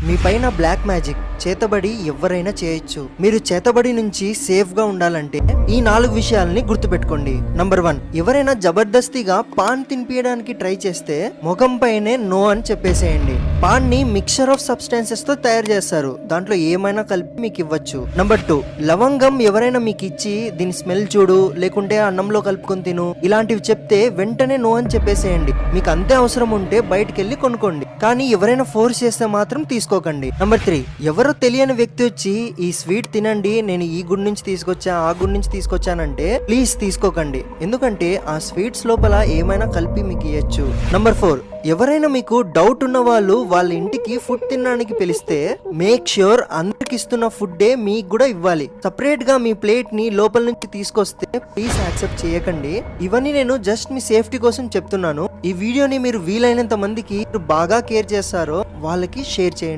మీ పైన black magic చేతబడి ఎవరైనా చేయొచ్చు. మీరు చేతబడి నుంచి సేఫ్ గా ఉండాలంటే ఈ 4 విషయాలని గుర్తుపెట్టుకోండి. నంబర్ 1, ఎవరైనా జబర్దస్తిగా పాన్ తినిపించడానికి ట్రై చేస్తే ముఖం పైనే నో అని చెప్పేసేయండి. పాన్ ని మిక్చర్ ఆఫ్ సబ్స్టాన్సెస్ తో తయారు చేస్తారు, దాంట్లో ఏమైనా కలిపి మీకు ఇవ్వచ్చు. నంబర్ 2, లవంగం ఎవరైనా మీకు ఇచ్చి దీని స్మెల్ చూడు లేకుంటే అన్నంలో కలుపుకొని తిను ఇలాంటివి చెప్తే వెంటనే నో అని చెప్పేసేయండి. మీకు అంతే అవసరం ఉంటే బయటికి వెళ్ళి కొనుక్కోండి, కానీ ఎవరైనా ఫోర్స్ చేస్తే మాత్రం తీసుకోకండి. నంబర్ 3, ఎవరో తెలియని వ్యక్తి వచ్చి ఈ స్వీట్ తినండి, నేను ఈ గుడి నుంచి తీసుకొచ్చా ఆ గుడి నుంచి తీసుకొచ్చానంటే ప్లీజ్ తీసుకోకండి, ఎందుకంటే ఆ స్వీట్స్ లోపల ఏమైనా కలిపి మీకు ఇవ్వచ్చు. నంబర్ 4, ఎవరైనా మీకు డౌట్ ఉన్న వాళ్ళు వాళ్ళ ఇంటికి ఫుడ్ తినడానికి పిలిస్తే మేక్ ష్యూర్ అందరికి ఇస్తున్న ఫుడ్డే మీకు కూడా ఇవ్వాలి. సపరేట్ గా మీ ప్లేట్ ని లోపల నుంచి తీసుకొస్తే ప్లీజ్ యాక్సెప్ట్ చేయకండి. ఇవన్నీ నేను జస్ట్ మీ సేఫ్టీ కోసం చెప్తున్నాను. ఈ వీడియోని మీరు వీలైనంత మందికి బాగా కేర్ చేస్తారో వాళ్ళకి షేర్ చేయండి.